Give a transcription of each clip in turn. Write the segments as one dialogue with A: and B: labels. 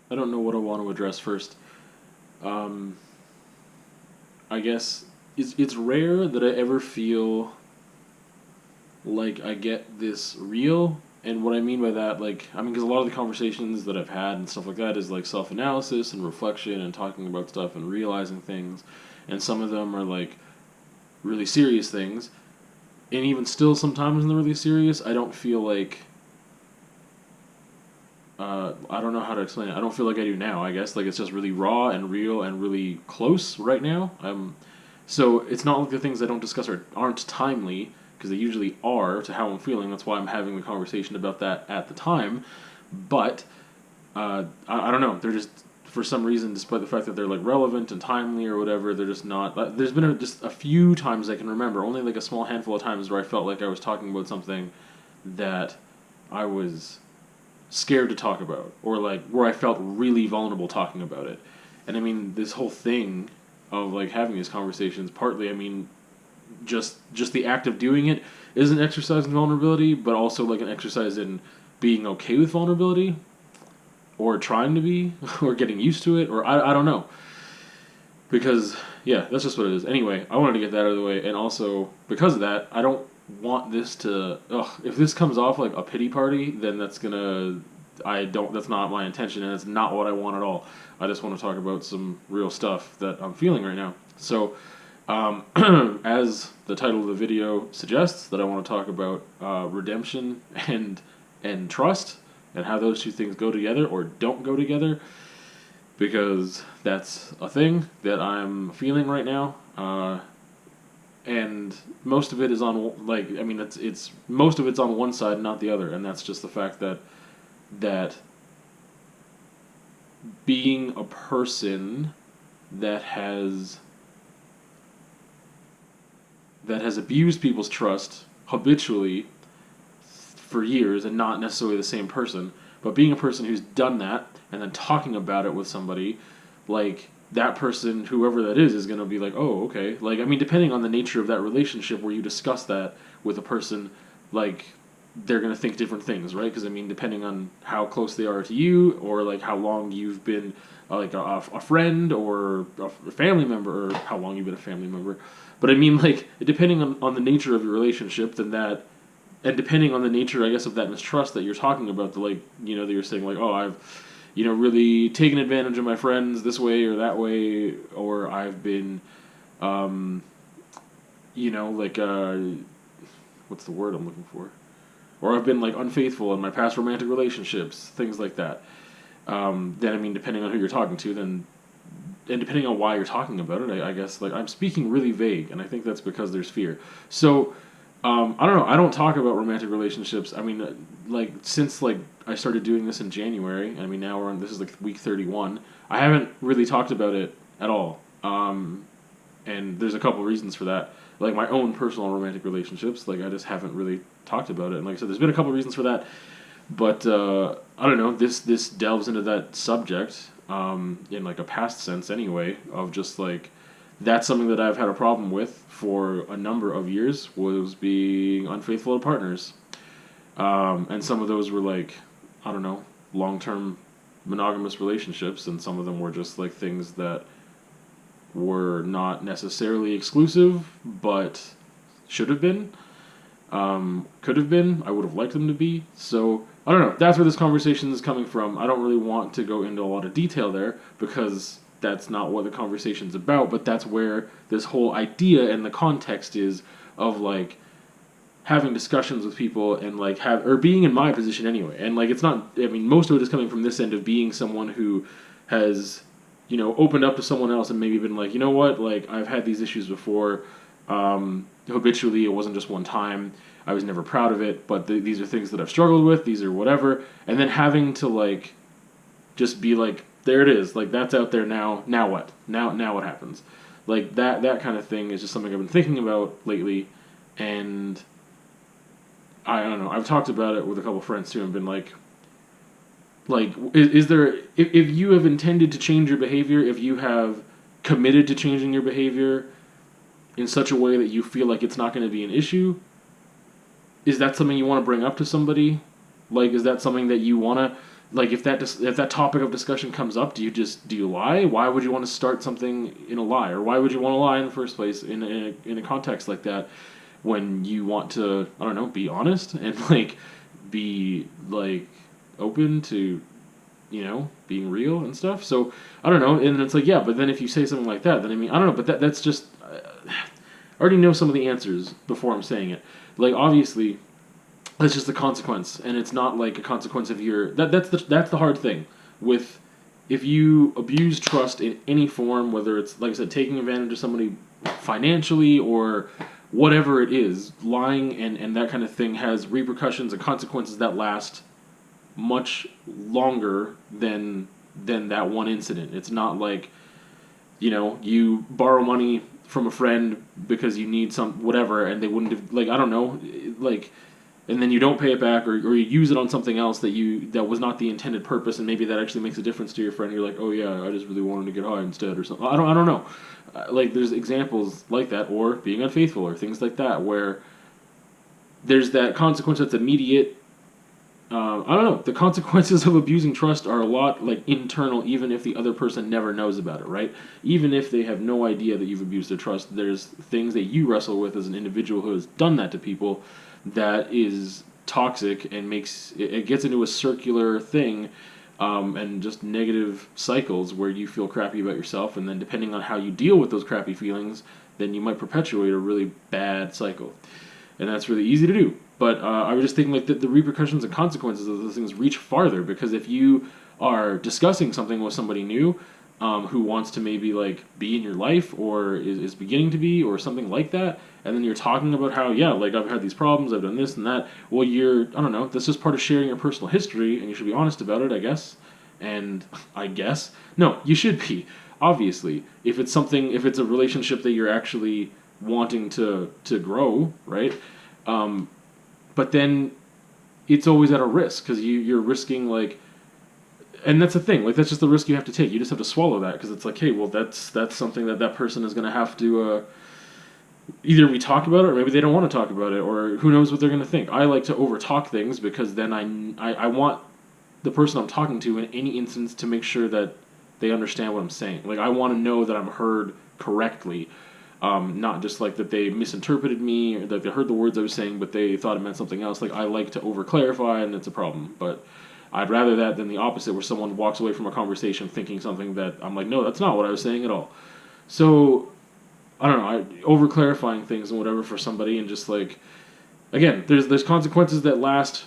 A: I don't know what I want to address first. Um, I guess it's rare that I ever feel like I get this real. And what I mean by that, like, I mean, because a lot of the conversations that I've had and stuff like that is like self analysis and reflection and talking about stuff and realizing things. And some of them are like really serious things. And even still, sometimes when they're really serious, I don't feel like. I don't know how to explain it. I don't feel like I do now, I guess. Like, it's just really raw and real and really close right now. So it's not like the things I don't discuss aren't timely, because they usually are to how I'm feeling. That's why I'm having the conversation about that at the time. But I don't know. They're just for some reason, despite the fact that they're like relevant and timely or whatever, they're just not. There's been just a few times I can remember, only like a small handful of times where I felt like I was talking about something that I was scared to talk about, or like where I felt really vulnerable talking about it. And I mean, this whole thing of like having these conversations, partly, I mean, just the act of doing it is an exercise in vulnerability, but also like an exercise in being okay with vulnerability, or trying to be, or getting used to it, or I don't know. Because, yeah, that's just what it is. Anyway, I wanted to get that out of the way, and also, because of that, I don't want this to. Ugh, if this comes off like a pity party, then that's gonna. I don't. That's not my intention, and it's not what I want at all. I just want to talk about some real stuff that I'm feeling right now. So, as the title of the video suggests, that I want to talk about redemption and trust, and how those two things go together or don't go together, because that's a thing that I'm feeling right now. And most of it is on, like, I mean, it's most of it's on one side, not the other, and that's just the fact that being a person that has abused people's trust habitually for years, and not necessarily the same person, but being a person who's done that and then talking about it with somebody, like, that person, whoever that is going to be like, oh, okay. Like, I mean, depending on the nature of that relationship where you discuss that with a person, like, they're going to think different things, right? Because, I mean, depending on how close they are to you, or, like, how long you've been, like, a friend or a family member, or how long you've been a family member. But, I mean, like, depending on the nature of your relationship, then that, and depending on the nature, I guess, of that mistrust that you're talking about, the, like, that you're saying, like, oh, I've, really taken advantage of my friends this way or that way, or I've been, um, like, what's the word I'm looking for? Or I've been, like, unfaithful in my past romantic relationships, things like that. Then, I mean, depending on who you're talking to, then, and depending on why you're talking about it, I guess, like, I'm speaking really vague, and I think that's because there's fear. So, I don't know. I don't talk about romantic relationships. I mean, like, since, like, I started doing this in January. I mean, now this is like week 31. I haven't really talked about it at all. And there's a couple reasons for that. Like, my own personal romantic relationships, like, I just haven't really talked about it. And like I said, there's been a couple reasons for that. But I don't know. This delves into that subject, in like a past sense anyway, of just like, that's something that I've had a problem with for a number of years, was being unfaithful to partners. And some of those were like, I don't know, long term monogamous relationships, and some of them were just like things that were not necessarily exclusive, but should have been, could have been. I would have liked them to be. So I don't know. That's where this conversation is coming from. I don't really want to go into a lot of detail there, because that's not what the conversation's about. But that's where this whole idea and the context is, of like having discussions with people, and like or being in my position anyway. And like, it's not. I mean, most of it is coming from this end of being someone who has, opened up to someone else and maybe been like, you know what, like, I've had these issues before. Habitually, it wasn't just one time. I was never proud of it, but these are things that I've struggled with. These are whatever, and then having to like just be like, there it is, like, that's out there now. Now what? Now what happens? Like, that kind of thing is just something I've been thinking about lately, and I don't know. I've talked about it with a couple friends too, and been like, is there, if you have intended to change your behavior, if you have committed to changing your behavior in such a way that you feel like it's not going to be an issue, is that something you want to bring up to somebody? Like, is that something that you want to like if that topic of discussion comes up, do you lie? Why would you want to start something in a lie, or why would you want to lie in the first place in a context like that when you want to, I don't know, be honest and like be like open to, being real and stuff. So I don't know, and it's like, yeah, but then if you say something like that, then I mean, I don't know, but that's just I already know some of the answers before I'm saying it. Like obviously that's just the consequence, and it's not like a consequence of your that's the hard thing with if you abuse trust in any form, whether it's like I said, taking advantage of somebody financially or whatever it is, lying and that kind of thing has repercussions and consequences that last much longer than that one incident. It's not like, you borrow money from a friend because you need some whatever, and they wouldn't have, like, I don't know, like, and then you don't pay it back, or you use it on something else that was not the intended purpose, and maybe that actually makes a difference to your friend. You're like, oh yeah, I just really wanted to get high instead, or something. I don't know. Like there's examples like that, or being unfaithful, or things like that, where there's that consequence that's immediate. I don't know. The consequences of abusing trust are a lot like internal, even if the other person never knows about it, right? Even if they have no idea that you've abused their trust, there's things that you wrestle with as an individual who has done that to people that is toxic and it gets into a circular thing, and just negative cycles where you feel crappy about yourself, and then depending on how you deal with those crappy feelings, then you might perpetuate a really bad cycle. And that's really easy to do. But I was just thinking like the repercussions and consequences of those things reach farther, because if you are discussing something with somebody new, who wants to maybe like be in your life or is beginning to be or something like that, and then you're talking about how, yeah, like I've had these problems, I've done this and that. Well, I don't know, that's just part of sharing your personal history, and you should be honest about it, I guess. And I guess no, you should be, obviously, if it's a relationship that you're actually wanting to grow, right? But then it's always at a risk, because you're risking like, and that's the thing, like that's just the risk you have to take. You just have to swallow that, because it's like, hey, well that's something that person is going to have to either we talk about it, or maybe they don't want to talk about it, or who knows what they're going to think. I like to over talk things, because then I want the person I'm talking to in any instance to make sure that they understand what I'm saying. Like I want to know that I'm heard correctly. Not just like that they misinterpreted me, or that they heard the words I was saying but they thought it meant something else. Like I like to over clarify, and it's a problem. But I'd rather that than the opposite, where someone walks away from a conversation thinking something that I'm like, no, that's not what I was saying at all. So I don't know, over clarifying things and whatever for somebody, and just like, again, there's consequences that last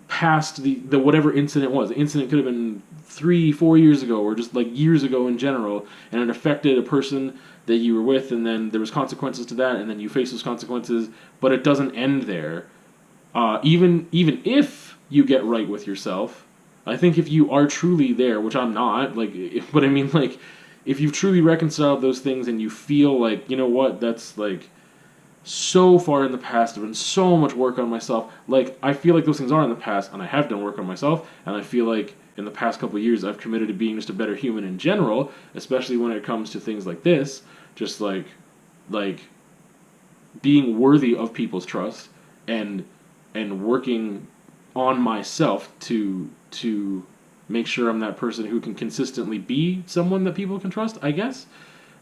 A: past the whatever incident was. The incident could have been 3-4 years ago, or just like years ago in general, and it affected a person that you were with, and then there was consequences to that, and then you face those consequences, but it doesn't end there. Even if you get right with yourself, I think if you are truly there, which I'm not, like, but I mean, like, if you've truly reconciled those things and you feel like, you know what, that's like so far in the past, I've done so much work on myself, like, I feel like those things are in the past, and I have done work on myself, and I feel like in the past couple of years I've committed to being just a better human in general, especially when it comes to things like this, just like being worthy of people's trust, and working on myself to make sure I'm that person who can consistently be someone that people can trust, I guess.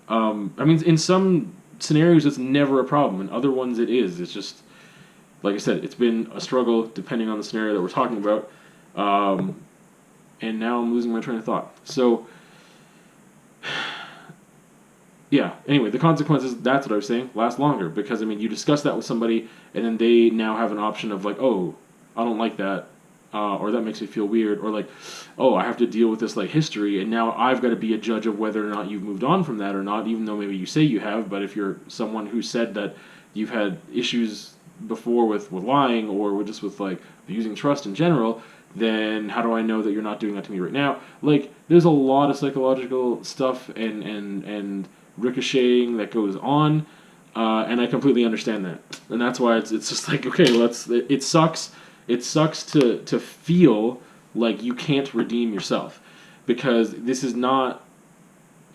A: I mean, in some scenarios it's never a problem, in other ones it is. It's just, like I said, it's been a struggle depending on the scenario that we're talking about. And now I'm losing my train of thought. So, yeah, anyway, the consequences, that's what I was saying, last longer. Because, I mean, you discuss that with somebody, and then they now have an option of like, oh, I don't like that, or that makes me feel weird, or like, oh, I have to deal with this like history, and now I've got to be a judge of whether or not you've moved on from that or not, even though maybe you say you have. But if you're someone who said that you've had issues before with lying, or with like using trust in general, then how do I know that you're not doing that to me right now? Like, there's a lot of psychological stuff and ricocheting that goes on, and I completely understand that, and that's why it's just like, okay, it sucks. It sucks to feel like you can't redeem yourself, because this is not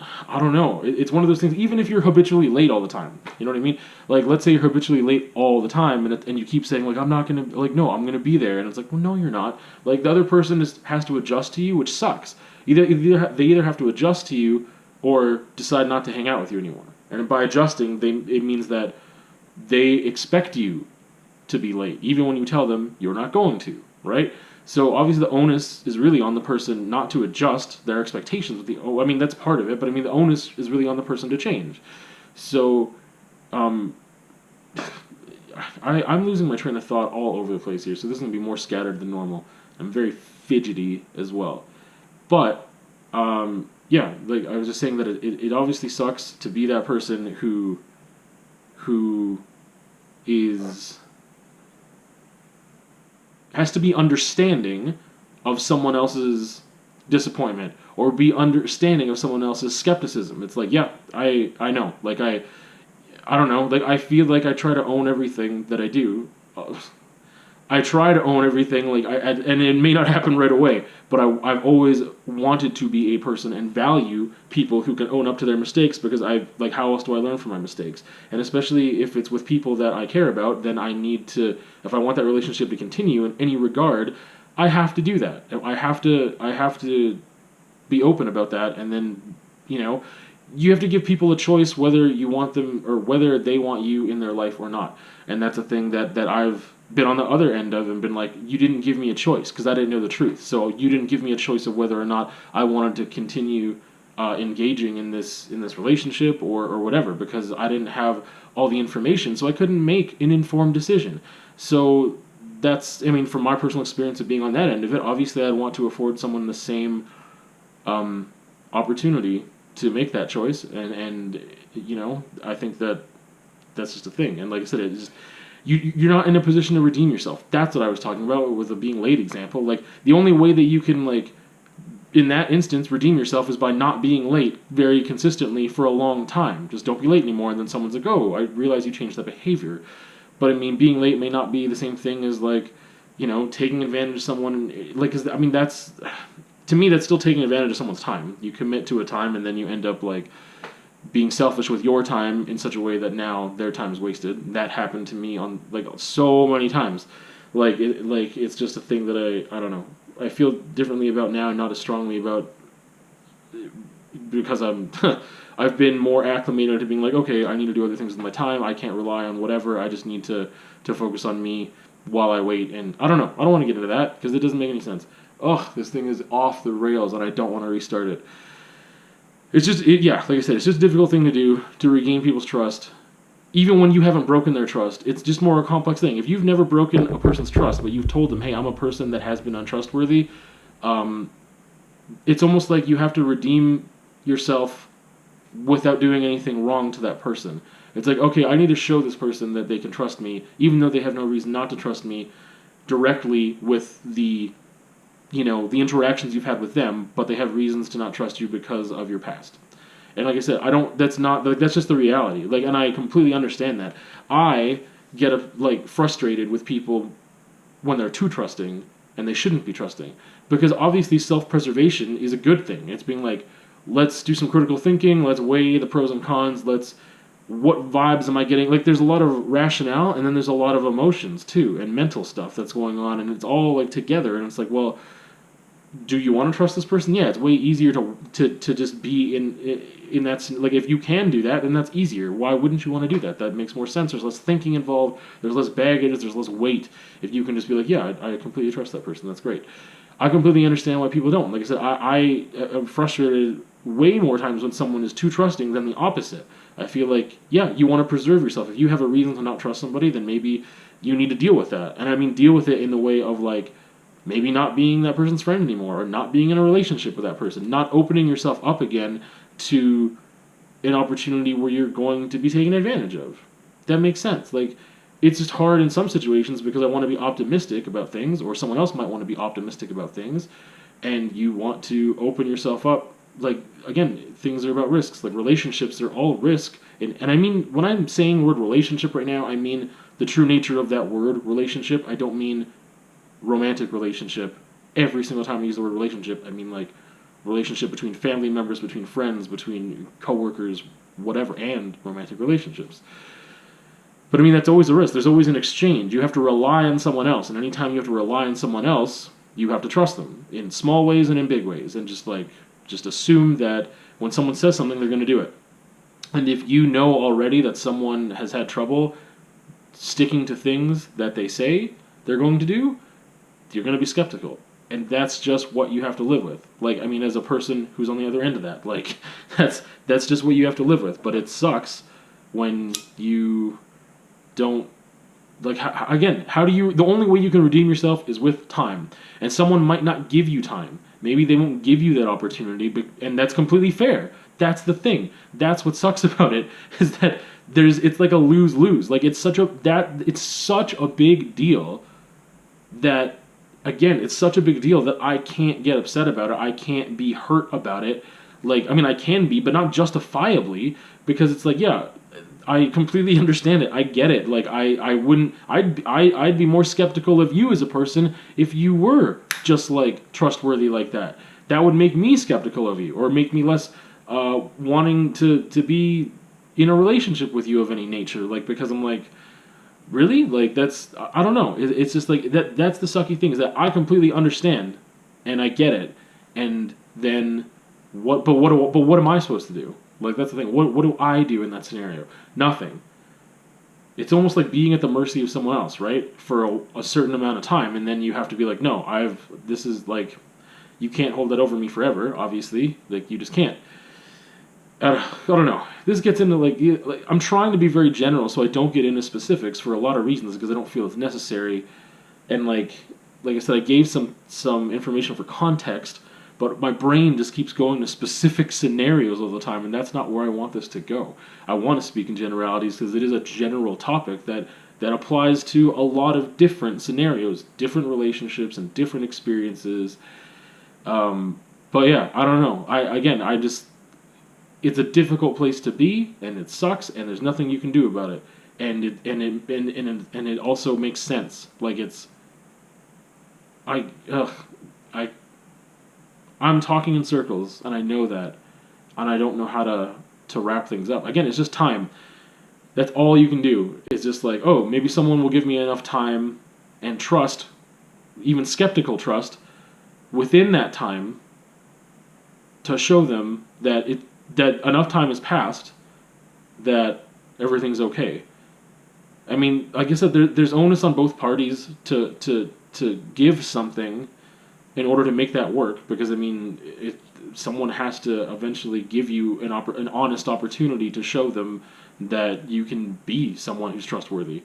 A: I don't know. It's one of those things. Even if you're habitually late all the time, you know what I mean. Like, let's say you're habitually late all the time, and you keep saying like, I'm not gonna, like, no, I'm gonna be there, and it's like, well, no, you're not. Like, the other person has to adjust to you, which sucks. They either have to adjust to you, or decide not to hang out with you anymore. And by adjusting, it means that they expect you to be late, even when you tell them you're not going to, right? So obviously the onus is really on the person not to adjust their expectations with I mean, that's part of it, but I mean the onus is really on the person to change. So um, I'm losing my train of thought all over the place here, so this is going to be more scattered than normal. I'm very fidgety as well. But yeah, like I was just saying that it obviously sucks to be that person who is has to be understanding of someone else's disappointment or be understanding of someone else's skepticism. It's like, yeah, I know. Like I don't know. Like I feel like I try to own everything that I do. I try to own everything, like and it may not happen right away, but I've always wanted to be a person and value people who can own up to their mistakes because like how else do I learn from my mistakes? And especially if it's with people that I care about, then I need to, if I want that relationship to continue in any regard, I have to do that. I have to be open about that, and then you know you have to give people a choice whether you want them or whether they want you in their life or not. And that's a thing that I've been on the other end of and been like, you didn't give me a choice because I didn't know the truth. So you didn't give me a choice of whether or not I wanted to continue engaging in this relationship or whatever because I didn't have all the information, so I couldn't make an informed decision. So that's, I mean, from my personal experience of being on that end of it, obviously I'd want to afford someone the same opportunity to make that choice, and you know, I think that's just a thing. And like I said, it's just you're not in a position to redeem yourself. That's what I was talking about with the being late example. Like the only way that you can like in that instance redeem yourself is by not being late very consistently for a long time. Just don't be late anymore, and then someone's like, oh, I realize you changed that behavior. But I mean, being late may not be the same thing as like, you know, taking advantage of someone. Like, 'cause, I mean, that's to me that's still taking advantage of someone's time. You commit to a time, and then you end up like being selfish with your time in such a way that now their time is wasted. That happened to me on like so many times. Like it's just a thing that I don't know. I feel differently about now and not as strongly about because I'm I've been more acclimated to being like, okay, I need to do other things with my time. I can't rely on whatever. I just need to focus on me while I wait. And I don't know. I don't want to get into that because it doesn't make any sense. Ugh, this thing is off the rails and I don't want to restart it. It's just, yeah, like I said, it's just a difficult thing to do to regain people's trust. Even when you haven't broken their trust, it's just more a complex thing. If you've never broken a person's trust, but you've told them, hey, I'm a person that has been untrustworthy, it's almost like you have to redeem yourself without doing anything wrong to that person. It's like, okay, I need to show this person that they can trust me, even though they have no reason not to trust me directly with the interactions you've had with them, but they have reasons to not trust you because of your past. And like I said, that's not, like, that's just the reality. Like, and I completely understand that. I get like frustrated with people when they're too trusting and they shouldn't be trusting. Because obviously self-preservation is a good thing. It's being like, let's do some critical thinking, let's weigh the pros and cons, what vibes am I getting? Like, there's a lot of rationale, and then there's a lot of emotions, too, and mental stuff that's going on, and it's all, like, together, and it's like, well, do you want to trust this person? Yeah, it's way easier to just be in that, like, if you can do that, then that's easier. Why wouldn't you want to do that? That makes more sense. There's less thinking involved, there's less baggage, there's less weight. If you can just be like, yeah, I completely trust that person, that's great. I completely understand why people don't. Like I said, I am frustrated way more times when someone is too trusting than the opposite. I feel like, yeah, you want to preserve yourself. If you have a reason to not trust somebody, then maybe you need to deal with that. And I mean, deal with it in the way of, like, maybe not being that person's friend anymore, or not being in a relationship with that person, not opening yourself up again to an opportunity where you're going to be taken advantage of. That makes sense. Like, it's just hard in some situations because I want to be optimistic about things, or someone else might want to be optimistic about things, and you want to open yourself up. Like, again, things are about risks. Like, relationships are all risk. And I mean, when I'm saying the word relationship right now, I mean the true nature of that word, relationship. I don't mean romantic relationship. Every single time I use the word relationship, I mean, like, relationship between family members, between friends, between coworkers, whatever, and romantic relationships. But I mean, that's always a risk. There's always an exchange. You have to rely on someone else, and anytime you have to rely on someone else, you have to trust them in small ways and in big ways, and just assume that when someone says something, they're going to do it. And if you know already that someone has had trouble sticking to things that they say they're going to do, you're going to be skeptical. And that's just what you have to live with. Like, I mean, as a person who's on the other end of that, like, that's just what you have to live with. But it sucks when you don't, like, again, how do you, the only way you can redeem yourself is with time. And someone might not give you time. Maybe they won't give you that opportunity, but, and that's completely fair. That's the thing. That's what sucks about it, is that it's like a lose-lose. Like, it's such a big deal that, again, it's such a big deal that I can't get upset about it. I can't be hurt about it. Like, I mean, I can be, but not justifiably, because it's like, yeah, I completely understand it. I get it. Like, I'd be more skeptical of you as a person if you were just, like, trustworthy like that. That would make me skeptical of you, or make me less wanting to be in a relationship with you of any nature. Like, because I'm like, really? Like, that's, I don't know. It's just like, that's the sucky thing, is that I completely understand, and I get it, and then, what am I supposed to do? Like, that's the thing. What do I do in that scenario? Nothing. It's almost like being at the mercy of someone else, right? For a certain amount of time, and then you have to be like, no, this is like, you can't hold that over me forever, obviously. Like, you just can't. I don't know. This gets into, like, I'm trying to be very general so I don't get into specifics for a lot of reasons, because I don't feel it's necessary. And, like I said, I gave some information for context, but my brain just keeps going to specific scenarios all the time, and that's not where I want this to go. I want to speak in generalities because it is a general topic that applies to a lot of different scenarios, different relationships, and different experiences. But yeah, I don't know. It's a difficult place to be, and it sucks, and there's nothing you can do about it. And it also makes sense. Like, I'm talking in circles, and I know that, and I don't know how to wrap things up. Again, it's just time. That's all you can do. It's just like, oh, maybe someone will give me enough time and trust, even skeptical trust, within that time to show them that enough time has passed that everything's okay. I mean, like I said, there's onus on both parties to give something in order to make that work, because I mean, someone has to eventually give you an honest opportunity to show them that you can be someone who's trustworthy.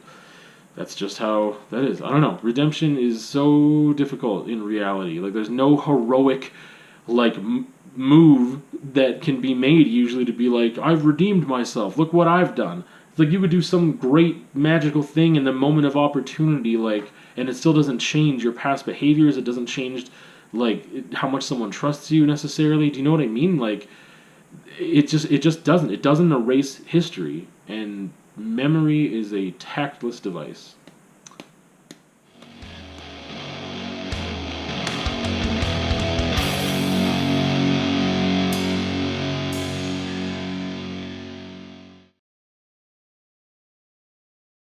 A: That's just how that is. I don't know. Redemption is so difficult in reality. Like, there's no heroic, like, move that can be made usually to be like, I've redeemed myself. Look what I've done. It's like you could do some great magical thing in the moment of opportunity, like, and it still doesn't change your past behaviors. It doesn't change, like, how much someone trusts you necessarily. Do you know what I mean? Like, it just doesn't. It doesn't erase history, and memory is a tactless device.